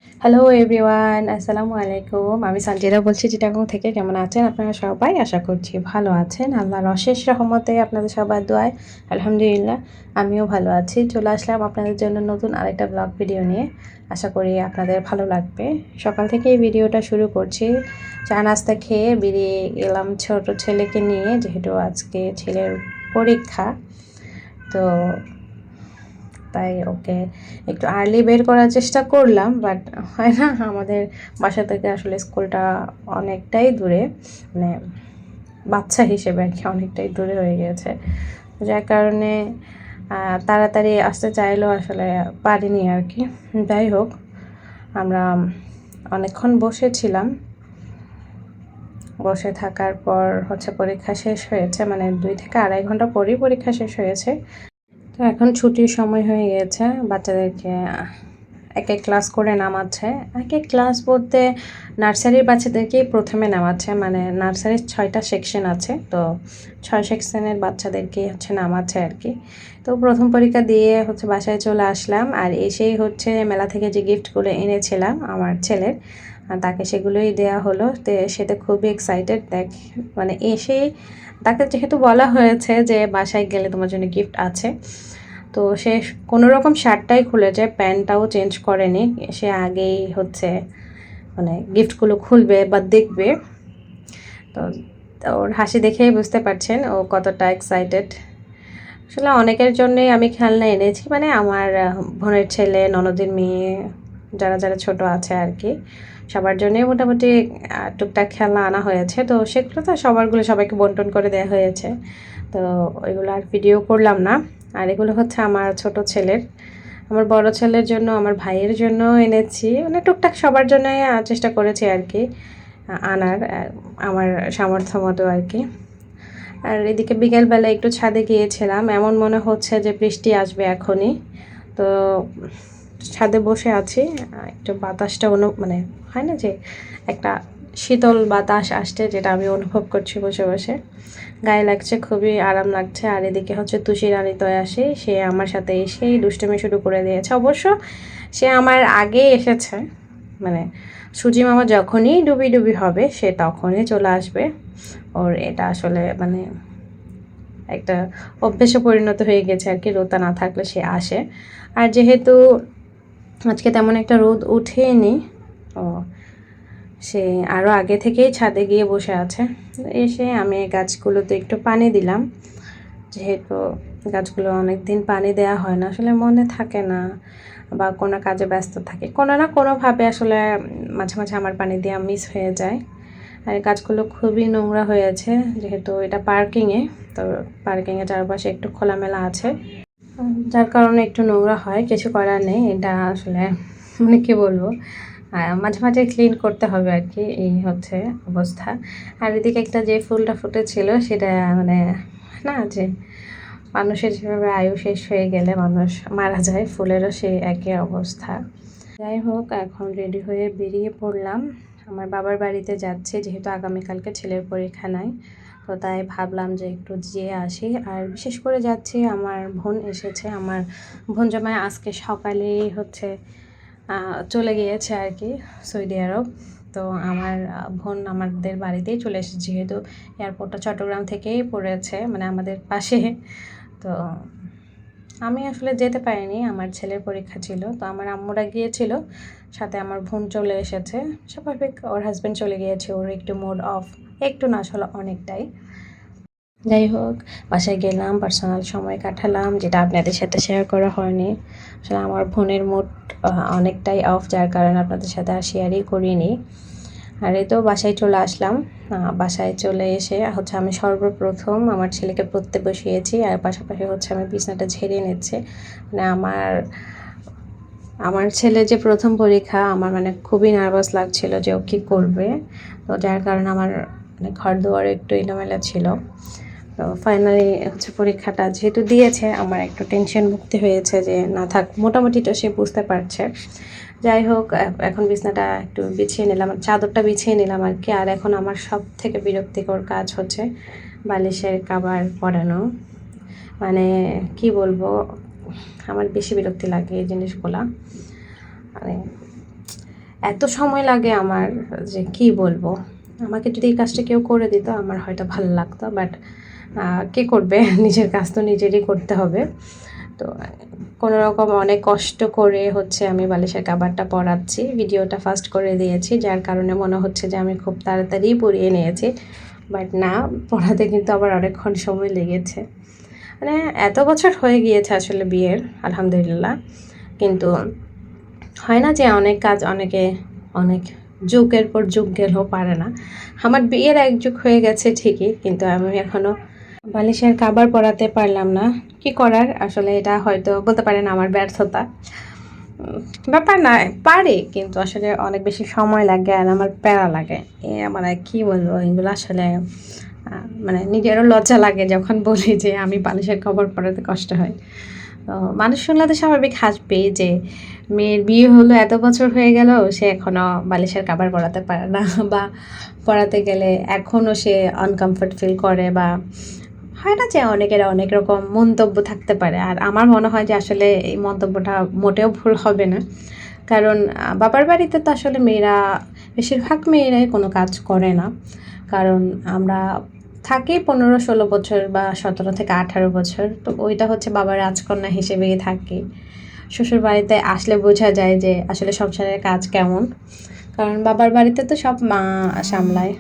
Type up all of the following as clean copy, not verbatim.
Hello everyone, আসসালামু আলাইকুম। আমি সানজিদা বলছি চিটাগং থেকে। কেমন আছেন আপনারা সবাই? আশা করছি ভালো আছেন। আল্লাহর অশেষ রহমতে আপনাদের সবার দোয়ায় আলহামদুলিল্লাহ আমিও ভালো আছি। চলে আসলাম আপনাদের জন্য নতুন আরেকটা ব্লগ ভিডিও নিয়ে। আশা করি আপনাদের ভালো লাগবে। সকাল থেকে এই ভিডিওটা শুরু করছি। চা নাস্তা খেয়ে বেরিয়ে গেলাম ছোট ছেলেকে নিয়ে, যেহেতু আজকে ছেলের পরীক্ষা। তো তাই ওকে একটু আর্লি বের করার চেষ্টা করলাম, বাট হয় না, আমাদের বাসা থেকে আসলে স্কুলটা অনেকটাই দূরে, মানে বাচ্চা হিসেবে আর কি অনেকটাই দূরে হয়ে গেছে, যার কারণে তাড়াতাড়ি আসতে চাইলেও আসলে পারিনি আর কি। যাই হোক, আমরা অনেকক্ষণ বসেছিলাম। বসে থাকার পর পরীক্ষা শেষ হয়েছে, মানে 2 থেকে আড়াই ঘন্টা পরই পরীক্ষা শেষ হয়েছে। তো এখন ছুটির সময় হয়ে গেছে, বাচ্চাদেরকে এক এক ক্লাস করে নামাচ্ছে। এক এক ক্লাস বলতে নার্সারির বাচ্চাদেরকেই প্রথমে নামাচ্ছে, মানে নার্সারির 6টা সেকশন আছে, তো 6 সেকশনের বাচ্চাদেরকেই নামাচ্ছে আর কি। তো প্রথম পরীক্ষা দিয়ে বাসায় চলে আসলাম, আর এসেই মেলা থেকে যে গিফটগুলো এনেছিলাম আমার ছেলের, তাকে সেগুলোই দেয়া হলো। তো সেটা খুবই এক্সাইটেড। মানে এসেই তাকে যেহেতু বলা হয়েছে যে বাসায় গেলে তোমার জন্য গিফট আছে, তো সে কোনো রকম শার্টটাই খুলে যায়, প্যান্টটাও চেঞ্জ করেনি। সে আগেই মানে গিফটগুলো খুলবে বা দেখবে। তো ওর হাসি দেখেই বুঝতে পারছেন ও কতটা এক্সাইটেড। আসলে অনেকের জন্যই আমি খেলনা এনেছি, মানে আমার বোনের ছেলে, ননদের মেয়ে, যারা যারা ছোট আছে আর কি, সবার জন্যই মোটামুটি টুকটাক খেলনা আনা হয়েছে। তো সেগুলো তো সবারগুলো সবাইকে বন্টন করে দেওয়া হয়েছে, তো ওইগুলো আর ভিডিও করলাম না। আর এগুলো আমার ছোট ছেলের, আমার বড় ছেলের জন্য, আমার ভাইয়ের জন্য এনেছি, মানে টুকটাক সবার জন্যই চেষ্টা করেছি আর কি আনার, আমার সামর্থ্য মতো আর কি। আর এদিকে বিকেলবেলা একটু ছাদে গিয়েছিলাম, এমন মনে হচ্ছে যে বৃষ্টি আসবে এখনই। তো ছাদে বসে আছি, একটু বাতাসটা মানে হয় না যে একটা শীতল বাতাস আসছে, যেটা আমি অনুভব করছি বসে বসে, গায়ে লাগছে, খুবই আরাম লাগছে। আর এদিকে তুষি রানী তো আসে, সে আমার সাথে এসেই দুষ্টুমি শুরু করে দিয়েছে। অবশ্য সে আমার আগে এসেছে, মানে সুজি মামা যখনই ডুবি ডুবি হবে সে তখনই চলে আসবে। ওর এটা আসলে মানে একটা অভ্যেসে পরিণত হয়ে গেছে আর কি, রোদটা না থাকলে সে আসে। আর যেহেতু আজকে তেমন একটা রোদ ওঠেনি, ও সে আরও আগে থেকেই ছাদে গিয়ে বসে আছে। এসে আমি গাছগুলোতে একটু পানি দিলাম, যেহেতু গাছগুলো অনেক দিন পানি দেওয়া হয় না, আসলে মনে থাকে না বা কোনো কাজে ব্যস্ত থাকে, কোনো না কোনোভাবে আসলে মাঝে মাঝে আমার পানি দেওয়া মিস হয়ে যায়। আর গাছগুলো খুবই নোংরা হয়েছে, যেহেতু এটা পার্কিংয়ে, তো পার্কিংয়ে চারপাশে একটু খোলামেলা আছে, যার কারণে একটু নোংরা হয়। কিছু করার নেই, এটা আসলে মানে কী বলবো, মাঝে মাঝে ক্লিন করতে হবে আর কি, এই অবস্থা। আর এদিকে একটা যে ফুলটা ফুটেছিল সেটা মানে না, যে মানুষের যেভাবে আয়ু শেষ হয়ে গেলে মানুষ মারা যায়, ফুলেরও সেই একই অবস্থা। যাই হোক, এখন রেডি হয়ে বেরিয়ে পড়লাম, আমার বাবার বাড়িতে যাচ্ছি, যেহেতু আগামীকালকে ছেলের পরীক্ষা নাই। তো তাই ভাবলাম যে একটু যেয়ে আসি। আর বিশেষ করে যাচ্ছি, আমার বোন এসেছে, আমার বোন জামাই আজকে সকালেই চলে গিয়েছে আর কি সৌদি আরব। তো আমার বোন আমাদের বাড়িতেই চলে এসেছে, যেহেতু এয়ারপোর্টটা চট্টগ্রাম থেকেই পড়েছে, মানে আমাদের পাশে। তো আমি আসলে যেতে পারিনি, আমার ছেলের পরীক্ষা ছিল, তো আমার আম্মুরা গিয়েছিল, সাথে আমার বোন চলে এসেছে। স্বাভাবিক, ওর হাজব্যান্ড চলে গিয়েছে, ওর একটু মুড অফ, একটু না আসলে অনেকটাই। যাই হোক, বাসায় গেলাম, পার্সোনাল সময় কাটালাম, যেটা আপনাদের সাথে শেয়ার করা হয়নি। আসলে আমার বোনের মুড অনেকটাই অফ, যার কারণে আপনাদের সাথে আর শেয়ারই করিনি। আর এই তো বাসায় চলে আসলাম। বাসায় চলে এসে আমি সর্বপ্রথম আমার ছেলেকে পড়তে বসিয়েছি, আর পাশাপাশি আমি বিছানাটা ঝেড়ে নিচ্ছি। মানে আমার ছেলে যে প্রথম পরীক্ষা, আমার মানে খুবই নার্ভাস লাগছিল যে ও কী করবে। তো যার কারণে আমার মানে ঘর দুয়ারে একটু এলোমেলো ছিল। তো ফাইনালি পরীক্ষাটা যেহেতু দিয়েছে, আমার একটু টেনশন মুক্তি হয়েছে যে না থাক, মোটামুটি তো সে বুঝতে পারছে। যাই হোক, এখন বিছনাটা একটু বিছিয়ে নিলাম, চাদরটা বিছিয়ে নিলাম আর কি। আর এখন আমার সব থেকে বিরক্তিকর কাজ বালিশের কভার পরানো। মানে কি বলবো, আমার বেশি বিরক্তি লাগে এই জিনিসগুলা। মানে এত সময় লাগে আমার যে কি বলবো। আমাকে যদি এই কাজটা কেউ করে দিত আমার হয়তো ভালো লাগতো, বাট কে করবে? নিজের কাজ তো নিজেরই করতে হবে। তো কোনো রকম অনেক কষ্ট করে হচ্ছে আমি বালিশের কাভারটা পরাচ্ছি। ভিডিওটা ফাস্ট করে দিয়েছি, যার কারণে মনে হচ্ছে যে আমি খুব তাড়াতাড়ি পরিয়ে নিয়েছি, বাট না, পড়াতে কিন্তু আবার অনেকক্ষণ সময় লেগেছে। মানে এত বছর হয়ে গিয়েছে আসলে বিয়ের, আলহামদুলিল্লাহ। কিন্তু হয় না যে অনেক কাজ অনেকে অনেক যুগের পর যুগ গেলেও পারে না। আমার বিয়ের এক যুগ হয়ে গেছে ঠিকই, কিন্তু আমি এখনও বালিশের কাভার পরাতে পারলাম না। কি করার, আসলে এটা হয়তো বলতে পারেন আমার ব্যর্থতা। ব্যাপার না, পারি, কিন্তু আসলে অনেক বেশি সময় লাগে আর আমার প্যারা লাগে। মানে কি বলবো, এগুলো আসলে মানে নিজেরও লজ্জা লাগে যখন বলি যে আমি বালিশের কভার পরাতে কষ্ট হয়। তো মানুষ শুনলে তো স্বাভাবিক হাসবেই যে মেয়ের বিয়ে হলো এত বছর হয়ে গেল, সে এখনও বালিশের কাভার পরাতে পারে না, বা পরাতে গেলে এখনও সে আনকমফর্ট ফিল করে, বা হয় না যে অনেকের অনেক রকম মন্তব্য থাকতে পারে। আর আমার মনে হয় যে আসলে এই মন্তব্যটা মোটেও ভুল হবে না, কারণ বাবার বাড়িতে তো আসলে মেয়েরা, বেশিরভাগ মেয়েরাই কোনো কাজ করে না। কারণ আমরা থাকি 15-16 বছর বা 17 থেকে 18 বছর, তো ওইটা হচ্ছে বাবার রাজকন্যা হিসেবেই থাকি। শ্বশুর বাড়িতে আসলে বোঝা যায় যে আসলে সংসারের কাজ কেমন, কারণ বাবার বাড়িতে তো সব মা সামলায়,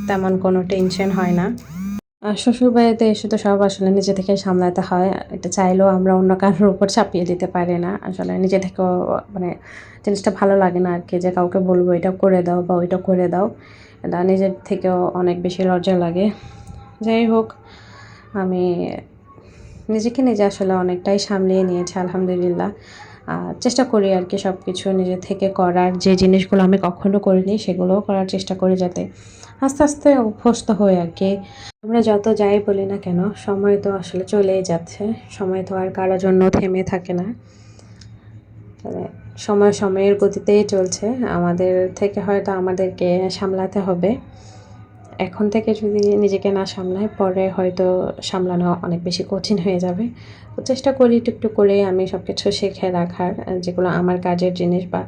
তেমন কোনো টেনশন হয় না। আর শ্বশুরবাড়িতে এসে তো সব আসলে নিজে থেকে সামলাতে হয়। এটা চাইলেও আমরা অন্য কারোর উপর চাপিয়ে দিতে পারি না। আসলে নিজে থেকেও মানে জিনিসটা ভালো লাগে না আরকি, যে কাউকে বলবো এটা করে দাও বা ওইটা করে দাও। এটা নিজের থেকেও অনেক বেশি লজ্জা লাগে। যাই হোক, আমি নিজেকে নিজে আসলে অনেকটাই সামলিয়ে নিয়েছি, আলহামদুলিল্লাহ। চেষ্টা করি আরকি সব কিছু নিজে থেকে করার। যে জিনিসগুলো আমি কখনো করিনি সেগুলোও করার চেষ্টা করি, যাতে আস্তে আস্তে অভ্যস্ত হই আরকি। আমরা যত যাই বলি না কেন, সময় তো আসলে চলেই যাচ্ছে। সময় তো আর কারোর জন্য থেমে থাকে না। তবে সময় সময়ের গতিতেই চলছে। আমাদের থেকে হয়তো আমাদেরকে সামলাতে হবে। এখন থেকে যদি নিজেকে না সামলাই, পরে হয়তো সামলানো অনেক বেশি কঠিন হয়ে যাবে। তো চেষ্টা করি টুকটুক করে আমি সব কিছু শিখে রাখার, যেগুলো আমার কাজের জিনিস বা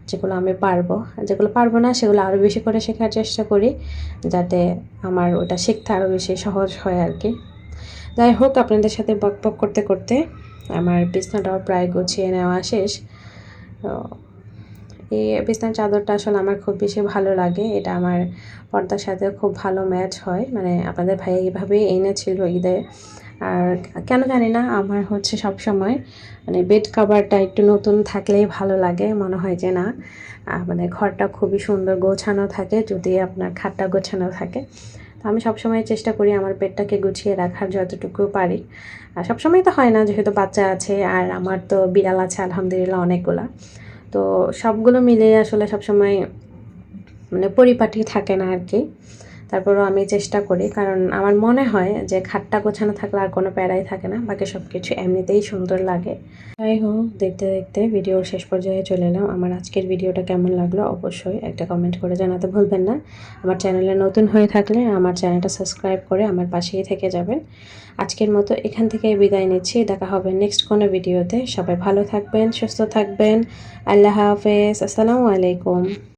যেগুলো আমি পারবো। যেগুলো পারবো না সেগুলো আরও বেশি করে শেখার চেষ্টা করি, যাতে আমার ওটা শিখতে আরও বেশি সহজ হয় আরকি। যাই হোক, আপনাদের সাথে বকবক করতে করতে আমার বিছানাটাও প্রায় গুছিয়ে নেওয়া শেষ। তো এই বিছানার চাদরটা আসলে আমার খুব বেশি ভালো লাগে। এটা আমার পর্দার সাথে খুব ভালো ম্যাচ হয়। মানে আপনাদের ভাইয়া এভাবেই এনেছিল ঈদে। আর কেন জানি না, আমার হচ্ছে সবসময় মানে বেড কভারটা একটু নতুন থাকলেই ভালো লাগে। মনে হয় যে না, মানে ঘরটা খুবই সুন্দর গোছানো থাকে যদি আপনার খাটটা গোছানো থাকে। তো আমি সবসময় চেষ্টা করি আমার বেডটাকে গুছিয়ে রাখার যতটুকু পারি। আর সবসময় তো হয় না, যেহেতু বাচ্চা আছে আর আমার তো বিড়াল আছে আলহামদুলিল্লাহ অনেকগুলা। তো সবগুলো মিলিয়ে আসলে সবসময় মানে পরিপাটি থাকে না আর কি। তারপরেও আমি চেষ্টা করি, কারণ আমার মনে হয় যে খাটটা গোছানো থাকলে আর কোনো প্যারাই থাকে না, বাকি সব কিছু এমনিতেই সুন্দর লাগে। যাই হোক, দেখতে দেখতে ভিডিওর শেষ পর্যায়ে চলে এলাম। আমার আজকের ভিডিওটা কেমন লাগলো অবশ্যই একটা কমেন্ট করে জানাতে ভুলবেন না। আমার চ্যানেলে নতুন হয়ে থাকলে আমার চ্যানেলটা সাবস্ক্রাইব করে আমার পাশেই থেকে যাবেন। আজকের মতো এখান থেকেই বিদায় নিচ্ছি। দেখা হবে নেক্সট কোনো ভিডিওতে। সবাই ভালো থাকবেন, সুস্থ থাকবেন। আল্লাহ হাফেজ, আসসালামু আলাইকুম।